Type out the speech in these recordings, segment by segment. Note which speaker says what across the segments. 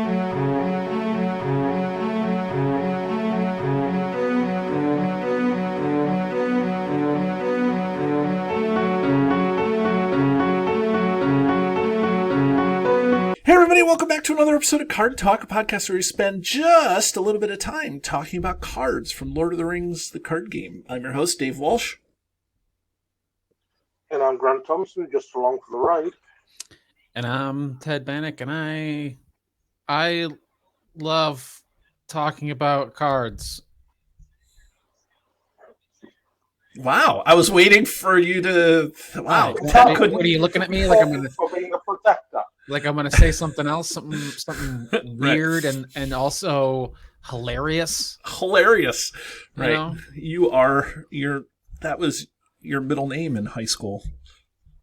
Speaker 1: Hey everybody, welcome back to another episode of Card Talk, a podcast where we spend just a little bit of time talking about cards from Lord of the Rings, the card game. I'm your host, Dave Walsh.
Speaker 2: And I'm Grant Thompson, just along for the ride.
Speaker 3: And I'm Ted Bannock, and I love talking about cards.
Speaker 1: Wow, I was waiting for you to... Wow,
Speaker 3: Ted couldn't... What are you looking at me like I'm going to...
Speaker 2: For being a protector.
Speaker 3: Like I'm going to say something else, something weird and also hilarious.
Speaker 1: Hilarious, right?
Speaker 3: You know?
Speaker 1: That was your middle name in high school.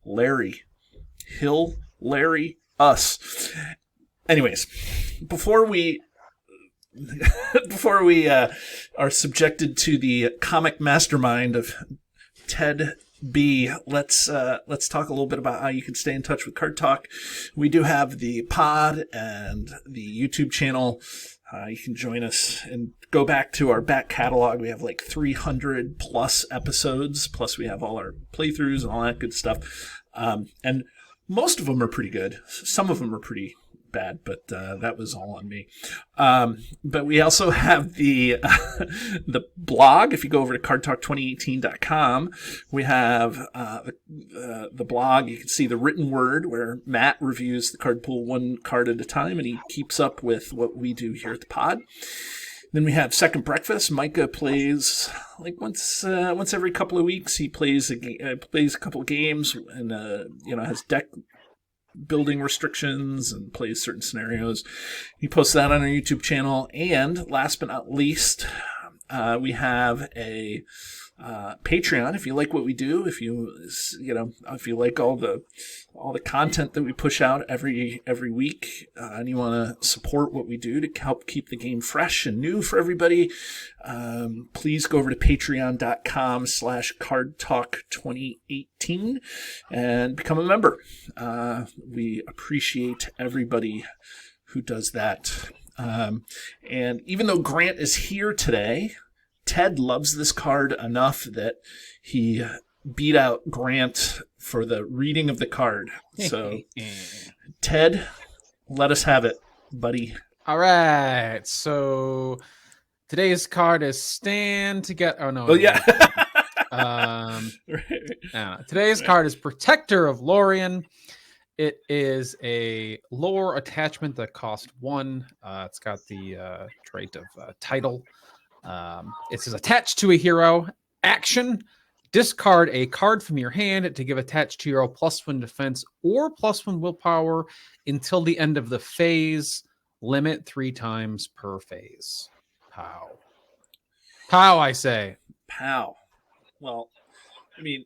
Speaker 1: Larry. Hill, Larry, us. Anyways, before we are subjected to the comic mastermind of Ted B, let's talk a little bit about how you can stay in touch with Card Talk. We do have the pod and the YouTube channel. You can join us and go back to our back catalog. We have like 300 plus episodes, plus we have all our playthroughs and all that good stuff. And most of them are pretty good. Some of them are pretty bad, but that was all on me. But we also have the blog. If you go over to cardtalk2018.com, we have the blog. You can see the written word where Matt reviews the card pool one card at a time, and he keeps up with what we do here at the pod. Then we have Second Breakfast. Micah plays like once every couple of weeks. He plays a couple of games and has deck building restrictions and plays certain scenarios. He posts that on our YouTube channel. And last but not least, we have a Patreon. If you like what we do, if you like all the content that we push out every week, and you want to support what we do to help keep the game fresh and new for everybody, please go over to patreon.com/cardtalk2018 and become a member. We appreciate everybody who does that. And even though Grant is here today, Ted loves this card enough that he beat out Grant for the reading of the card. So, Ted, let us have it, buddy.
Speaker 3: All right. So today's card is Stand Together. Oh, no.
Speaker 1: Oh, yeah.
Speaker 3: Today's card is Protector of Lorien. It is a lore attachment that costs 1. It's got the trait of title. It says attached to a hero. Action. Discard a card from your hand to give attached to hero +1 defense or +1 willpower until the end of the phase. Limit 3 times per phase. Pow. Pow, I say.
Speaker 1: Pow. Well, I mean,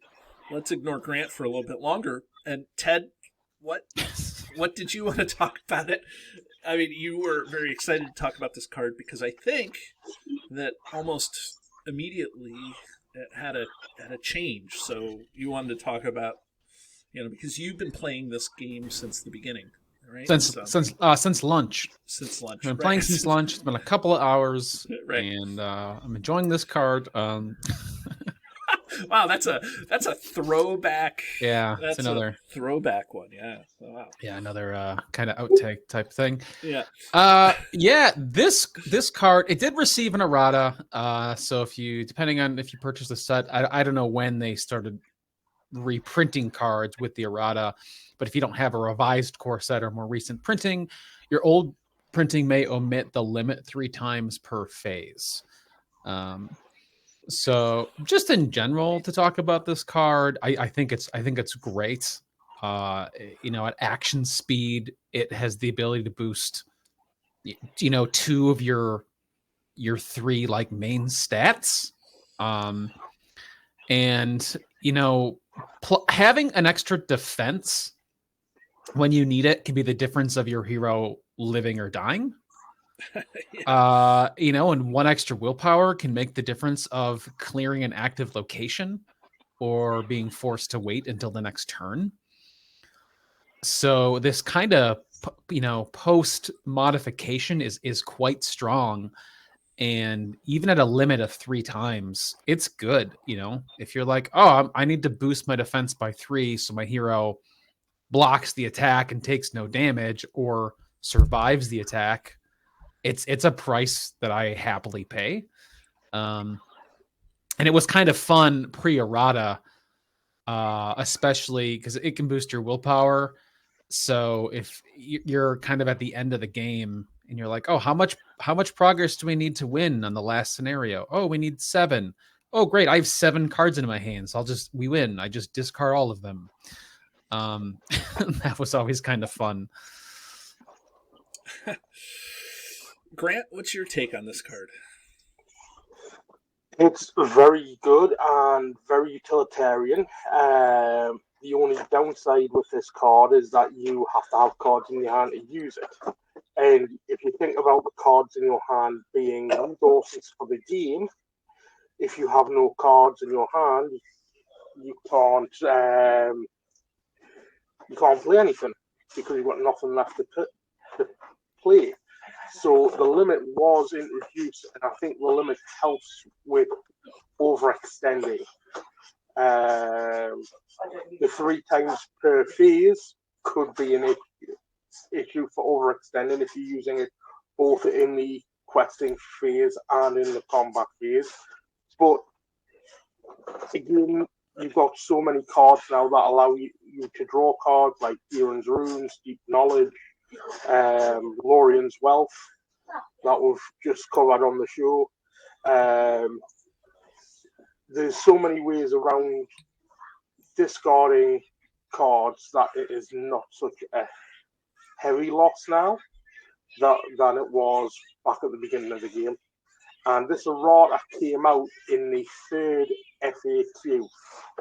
Speaker 1: let's ignore Grant for a little bit longer. And Ted, what did you want to talk about it? I mean, you were very excited to talk about this card because I think that almost immediately it had a change. So you wanted to talk about, because you've been playing this game since the beginning, right? Since
Speaker 3: lunch.
Speaker 1: Since lunch.
Speaker 3: I've been playing since lunch. It's been a couple of hours,
Speaker 1: right.
Speaker 3: And I'm enjoying this card.
Speaker 1: Wow, that's a throwback.
Speaker 3: Yeah,
Speaker 1: that's
Speaker 3: another
Speaker 1: throwback one. Yeah, wow.
Speaker 3: Yeah, another kind of outtake type thing.
Speaker 1: Yeah.
Speaker 3: This card, it did receive an errata. So depending on if you purchase the set, I don't know when they started reprinting cards with the errata, but if you don't have a revised core set or more recent printing, your old printing may omit the limit 3 times per phase. So just in general to talk about this card, I think it's great. At action speed, it has the ability to boost, 2 of your 3 like main stats. Having an extra defense when you need it can be the difference of your hero living or dying.
Speaker 1: Yeah.
Speaker 3: And 1 extra willpower can make the difference of clearing an active location or being forced to wait until the next turn. So this kind of post modification is quite strong. And even at a limit of 3 times, it's good. If you're like, oh, I need to boost my defense by 3 so my hero blocks the attack and takes no damage or survives the attack, it's a price that I happily pay. And it was kind of fun pre-errata, especially because it can boost your willpower. So if you're kind of at the end of the game and you're like, oh, how much progress do we need to win on the last scenario? Oh, we need 7. Oh, great. I have 7 cards in my hands. We win. I just discard all of them. That was always kind of fun.
Speaker 1: Grant, what's your take on this card?
Speaker 2: It's very good and very utilitarian. The only downside with this card is that you have to have cards in your hand to use it. And if you think about the cards in your hand being resources for the game, if you have no cards in your hand, you can't play anything because you've got nothing left to play. So the limit was introduced, and I think the limit helps with overextending. The 3 times per phase could be an issue for overextending if you're using it both in the questing phase and in the combat phase. But again, you've got so many cards now that allow you to draw cards like Kieran's Runes, Deep Knowledge, Lorien's Wealth that we've just covered on the show. There's so many ways around discarding cards that it is not such a heavy loss now than it was back at the beginning of the game. And this errata came out in the 3rd FAQ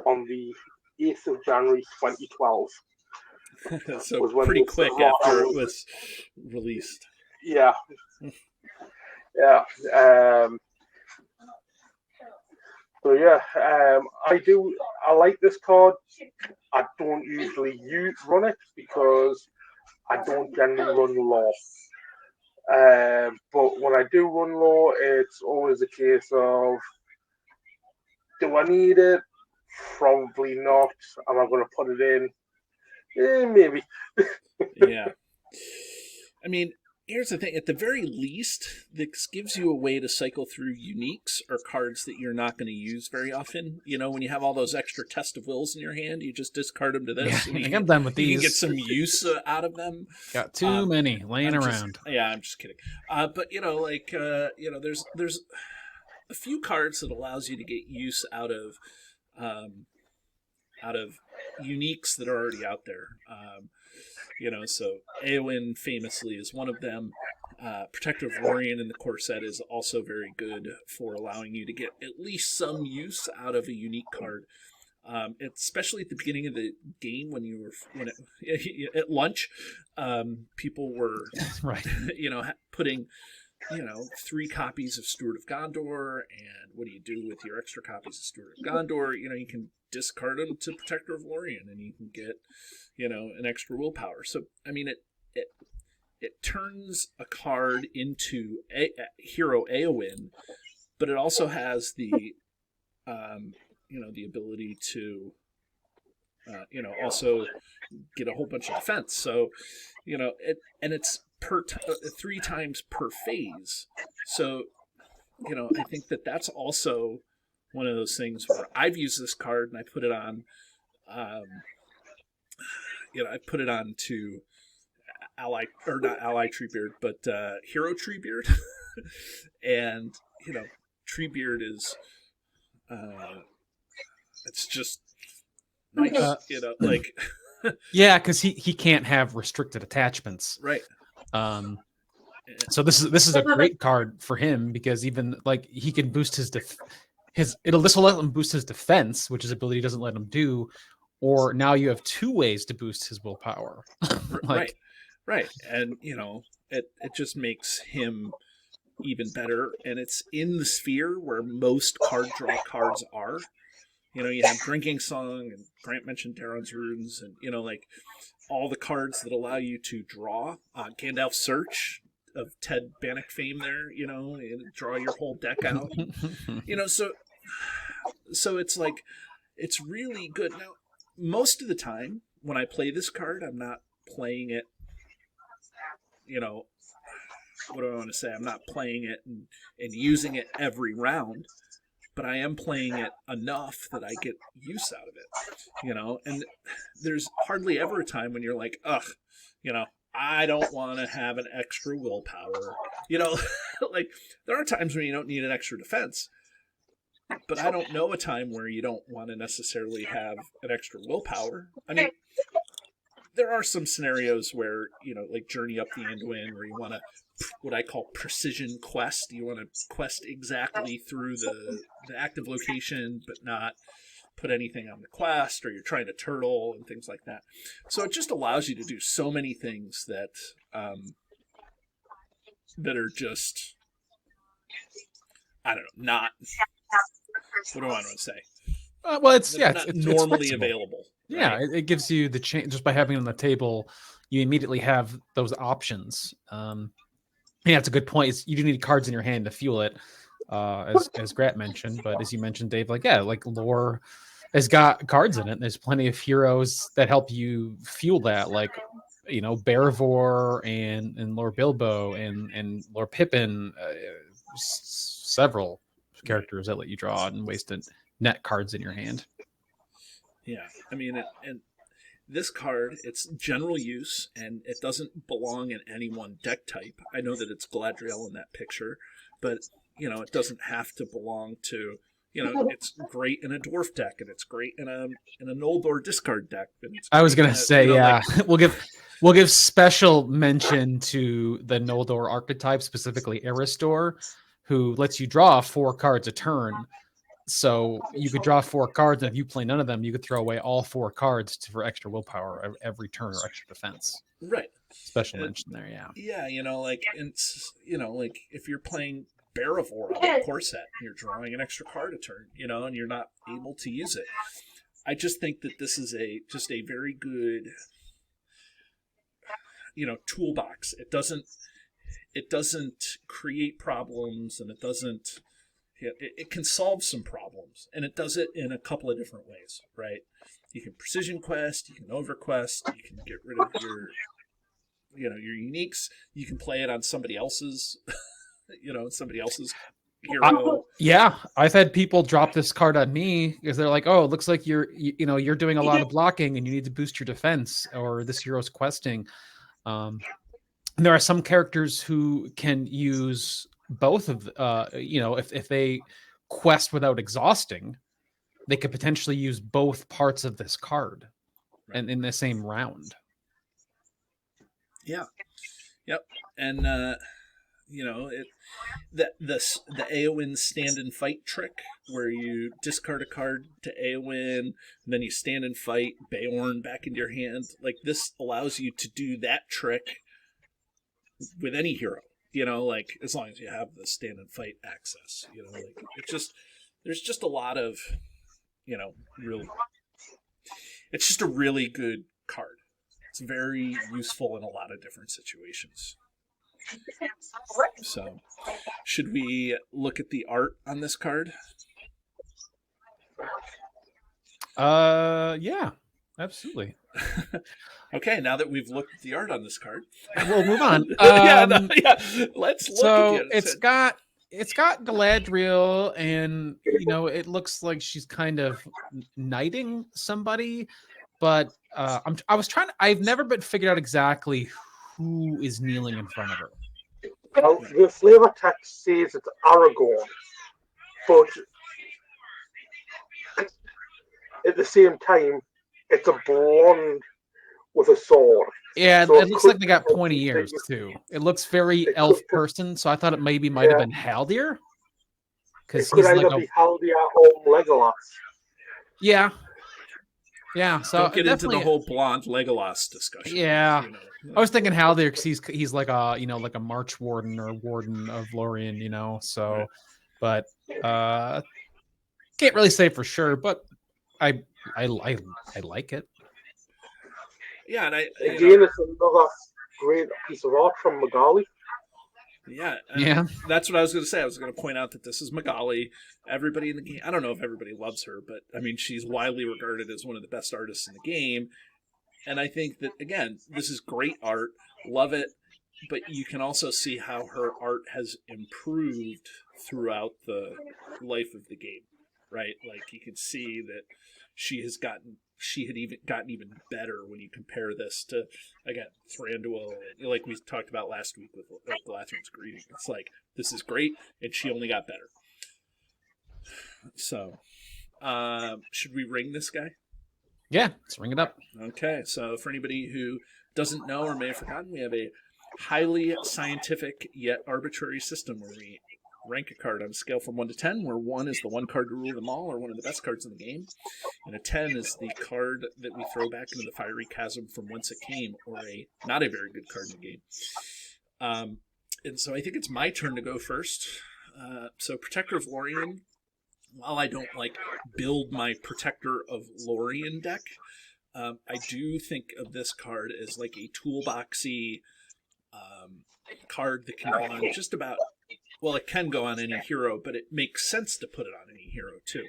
Speaker 2: on the 8th of January 2012.
Speaker 1: So pretty quick after it was released.
Speaker 2: Yeah. Yeah. I like this card. I don't usually run it because I don't generally run law. But when I do run law, it's always a case of, do I need it? Probably not. Am I going to put it in? Maybe.
Speaker 1: Yeah. I mean, here's the thing. At the very least, this gives you a way to cycle through uniques or cards that you're not going to use very often. When you have all those extra Test of Wills in your hand, you just discard them to this.
Speaker 3: Yeah, I think I'm done with these.
Speaker 1: You can get some use out of them.
Speaker 3: Got too many laying around.
Speaker 1: I'm just kidding. But there's a few cards that allows you to get use out of uniques that are already out there. So Eowyn famously is one of them. Protector of Lorien in the core set is also very good for allowing you to get at least some use out of a unique card. Especially at the beginning of the game at lunch, people were
Speaker 3: right.
Speaker 1: Putting 3 copies of Steward of Gondor, and what do you do with your extra copies of Steward of Gondor? You can discard them to Protector of Lorien, and you can get an extra willpower. So I mean, it turns a card into a hero Eowyn, but it also has the the ability to also get a whole bunch of defense. So it's 3 times per phase. So I think that's also one of those things where I've used this card and I put it on. I put it on to Ally, or not Ally Treebeard, but Hero Treebeard, and Treebeard is it's just nice,
Speaker 3: yeah, because he can't have restricted attachments,
Speaker 1: right?
Speaker 3: So this is a great card for him because even he can boost this will let him boost his defense, which his ability doesn't let him do. Or now you have 2 ways to boost his willpower.
Speaker 1: Right. And, it just makes him even better. And it's in the sphere where most card draw cards are. You have Drinking Song, and Grant mentioned Daron's Runes, and, all the cards that allow you to draw. Gandalf's Search of Ted Bannock fame there, and draw your whole deck out. So it's like, it's really good. Now, most of the time when I play this card, I'm not playing it, what do I want to say? I'm not playing it and using it every round, but I am playing it enough that I get use out of it, and there's hardly ever a time when you're like, ugh, I don't want to have an extra willpower, like there are times when you don't need an extra defense, but I don't know a time where you don't want to necessarily have an extra willpower. I mean, there are some scenarios where, like Journey Up the Anduin, where you want to, what I call precision quest. You want to quest exactly through the active location, but not put anything on the quest, or you're trying to turtle and things like that. So it just allows you to do so many things that are just, I don't know, not, what do I want to say?
Speaker 3: Well, it's
Speaker 1: normally
Speaker 3: it's
Speaker 1: available.
Speaker 3: Yeah,
Speaker 1: right?
Speaker 3: it gives you the chance just by having it on the table. You immediately have those options. Yeah, it's a good point. You do need cards in your hand to fuel it, as Grat mentioned. But as you mentioned, Dave, like lore has got cards in it. There's plenty of heroes that help you fuel that, like Barivor and Lord Bilbo and Lord Pippin, several characters that let you draw and waste net cards in your hand.
Speaker 1: Yeah, I mean, and this card, it's general use, and it doesn't belong in any one deck type. I know that it's Galadriel in that picture, but it doesn't have to belong to. It's great in a dwarf deck, and it's great in a Noldor discard deck. And
Speaker 3: I was gonna say, we'll give special mention to the Noldor archetype, specifically Eristor, who lets you draw 4 cards a turn. So you could draw 4 cards, and if you play none of them, you could throw away all 4 cards for extra willpower every turn or extra defense.
Speaker 1: Right.
Speaker 3: Special mention there, yeah.
Speaker 1: Yeah, like if you're playing Barivor on a core set, you're drawing an extra card a turn, and you're not able to use it. I just think that this is just a very good, toolbox. It doesn't create problems, and it doesn't. It can solve some problems, and it does it in a couple of different ways, right? You can precision quest, you can overquest, you can get rid of your uniques. You can play it on somebody else's, hero.
Speaker 3: I've had people drop this card on me because they're like, "Oh, it looks like you're doing a lot of blocking, and you need to boost your defense, or this hero's questing." There are some characters who can use both of if they quest without exhausting, they could potentially use both parts of this card, right, and in the same round.
Speaker 1: Yeah. Yep. And the Éowyn stand and fight trick, where you discard a card to Éowyn, and then you stand and fight Beorn back into your hand. Like, this allows you to do that trick with any hero. Like, as long as you have the stand and fight access, like, there's just a lot of, really, it's just a really good card. It's very useful in a lot of different situations. So, should we look at the art on this card?
Speaker 3: Yeah, absolutely.
Speaker 1: Okay, now that we've looked at the art on this card,
Speaker 3: we'll move on.
Speaker 1: Let's look.
Speaker 3: So it's got Galadriel, and it looks like she's kind of knighting somebody, but I've never been figured out exactly who is kneeling in front of her.
Speaker 2: Well, the flavor text says it's Aragorn, but at the same time, it's a blonde with a sword.
Speaker 3: Yeah, so it looks like they got pointy ears too. It looks very elf person, so I thought it might have been Haldir.
Speaker 2: Because he's either be Haldir or Legolas.
Speaker 3: Yeah. So
Speaker 1: don't get into the whole blonde Legolas discussion.
Speaker 3: Yeah, I was thinking Haldir because he's like a like a march warden or warden of Lorien, So, right. But can't really say for sure. But I like it.
Speaker 1: Yeah, and
Speaker 2: Again, it's another great piece of art from Magali.
Speaker 1: Yeah,
Speaker 3: Yeah.
Speaker 1: that's what I was going to say. I was going to point out that this is Magali. Everybody in the game, I don't know if everybody loves her, but I mean, she's widely regarded as one of the best artists in the game. And I think that, again, this is great art. Love it. But you can also see how her art has improved throughout the life of the game, right? Like, you can see that she had even gotten even better when you compare this to, again, Thranduil, like we talked about last week with Galathron's Greeting. It's like, this is great, and she only got better. So, should we ring this guy?
Speaker 3: Yeah, let's ring it up.
Speaker 1: Okay, so for anybody who doesn't know or may have forgotten, we have a highly scientific yet arbitrary system where we rank a card on a scale from 1 to 10, where 1 is the one card to rule them all, or one of the best cards in the game, and a 10 is the card that we throw back into the fiery chasm from whence it came, or a not a very good card in the game. And so I think it's my turn to go first. So Protector of Lorien, while I don't build my Protector of Lorien deck, I do think of this card as like a toolboxy card that can go on just about, well, it can go on any hero, but it makes sense to put it on any hero too.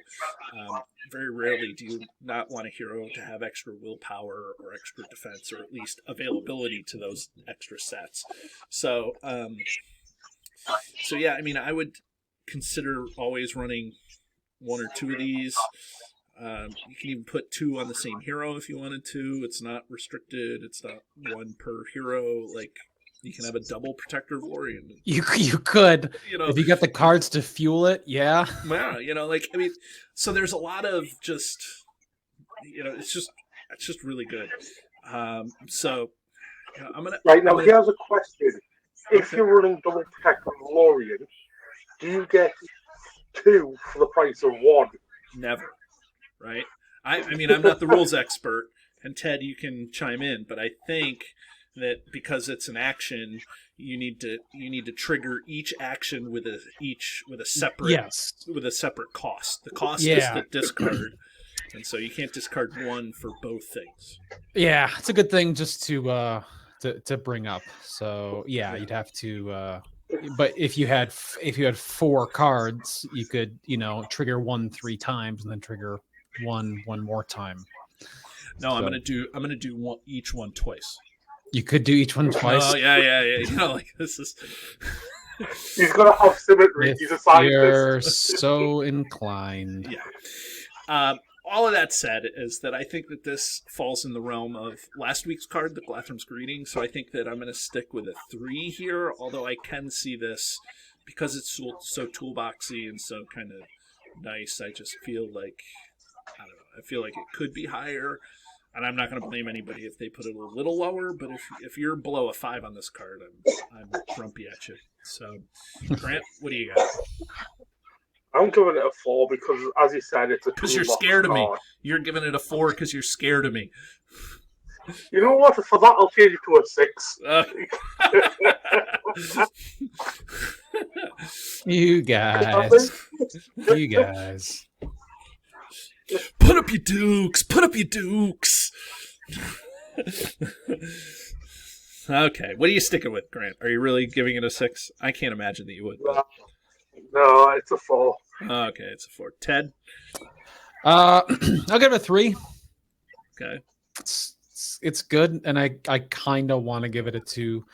Speaker 1: Very rarely do you not want a hero to have extra willpower or extra defense, or at least availability to those extra sets. So yeah, I mean, I would consider always running 1 or 2 of these. You can even put 2 on the same hero if you wanted to. It's not restricted. It's not 1 per hero. Like, you can have a double Protector of Lorien.
Speaker 3: You could, if you got the cards to fuel it, yeah.
Speaker 1: Yeah, I mean, so there's a lot of just, it's just really good. So, I'm gonna
Speaker 2: right now. Here's a question: if you're running double Protector of Lorien, do you get 2 for the price of 1?
Speaker 1: Never, right? I mean, I'm not the rules expert, and Ted, you can chime in, but I think that because it's an action, you need to trigger each action with a separate cost. The cost is the discard, and so you can't discard 1 for both things.
Speaker 3: Yeah, it's a good thing just to bring up. So yeah, you'd have to. But if you had 4 cards, you could trigger 1 3 times and then trigger one more time.
Speaker 1: No, so, I'm gonna do each one twice.
Speaker 3: You could do each one twice.
Speaker 1: Oh yeah. This is.
Speaker 2: He's gonna have symmetry. He's a scientist.
Speaker 3: You're so inclined.
Speaker 1: Yeah. All of that said is that I think that this falls in the realm of last week's card, the Galathron's Greeting. So I think that I'm going to stick with a 3 here, although I can see this, because it's so toolboxy and so kind of nice, I just feel like, I don't know, I feel like it could be higher, and I'm not going to blame anybody if they put it a little lower, but if you're below a 5 on this card, I'm grumpy at you. So, Grant, what do you got?
Speaker 2: I'm giving it a 4 because, as you said, it's a
Speaker 1: because you're scared of me. You're giving it a 4 because you're scared of me.
Speaker 2: You know what? For that, I'll change it to a 6.
Speaker 3: You guys.
Speaker 1: Put up your dukes. Put up your dukes. Okay, what are you sticking with, Grant? Are you really giving it a 6? I can't imagine that you would.
Speaker 2: No, it's a 4.
Speaker 1: Okay, it's a 4. Ted?
Speaker 3: I'll give it a 3.
Speaker 1: Okay.
Speaker 3: It's good, and I kind of want to give it a 2,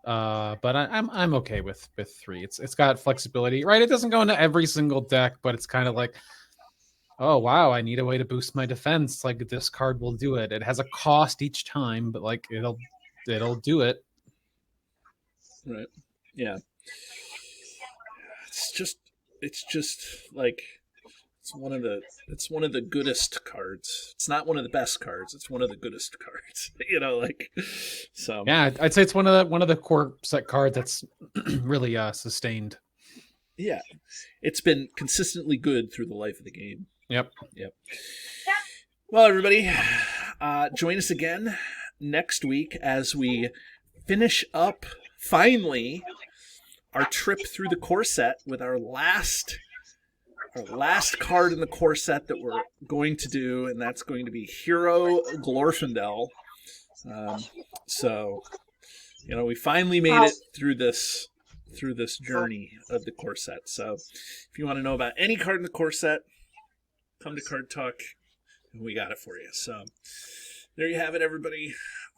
Speaker 3: but I'm okay with 3. It's got flexibility, right? It doesn't go into every single deck, but it's kind of like, oh wow, I need a way to boost my defense. Like, this card will do it. It has a cost each time, but like it'll do it.
Speaker 1: Right. Yeah. It's just like it's one of the goodest cards. It's not one of the best cards. It's one of the goodest cards. So.
Speaker 3: Yeah, I'd say it's one of the core set cards that's really sustained.
Speaker 1: Yeah, it's been consistently good through the life of the game.
Speaker 3: Yep.
Speaker 1: Well, everybody, join us again next week as we finish up finally our trip through the core set with our last card in the core set that we're going to do, and that's going to be Hero Glorfindel. So, we finally made it through this journey of the core set. So, if you want to know about any card in the core set, come to Card Talk, and we got it for you. So, there you have it, everybody.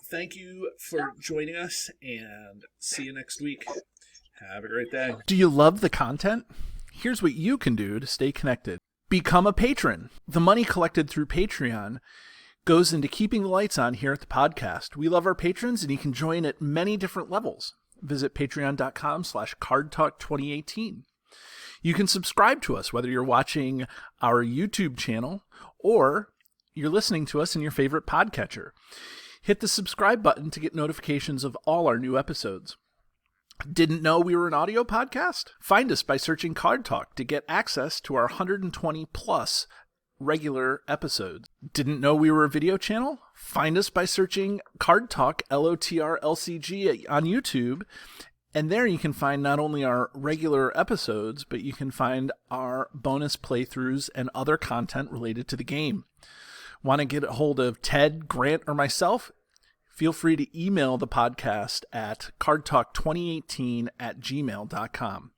Speaker 1: Thank you for joining us, and see you next week. Have a great day.
Speaker 4: Do you love the content? Here's what you can do to stay connected. Become a patron. The money collected through Patreon goes into keeping the lights on here at the podcast. We love our patrons, and you can join at many different levels. Visit patreon.com/cardtalk2018. You can subscribe to us, whether you're watching our YouTube channel or you're listening to us in your favorite podcatcher. Hit the subscribe button to get notifications of all our new episodes. Didn't know we were an audio podcast? Find us by searching Card Talk to get access to our 120 plus regular episodes. Didn't know we were a video channel? Find us by searching Card Talk LOTR LCG on YouTube. And there you can find not only our regular episodes, but you can find our bonus playthroughs and other content related to the game. Want to get a hold of Ted, Grant, or myself? Feel free to email the podcast at cardtalk2018@gmail.com.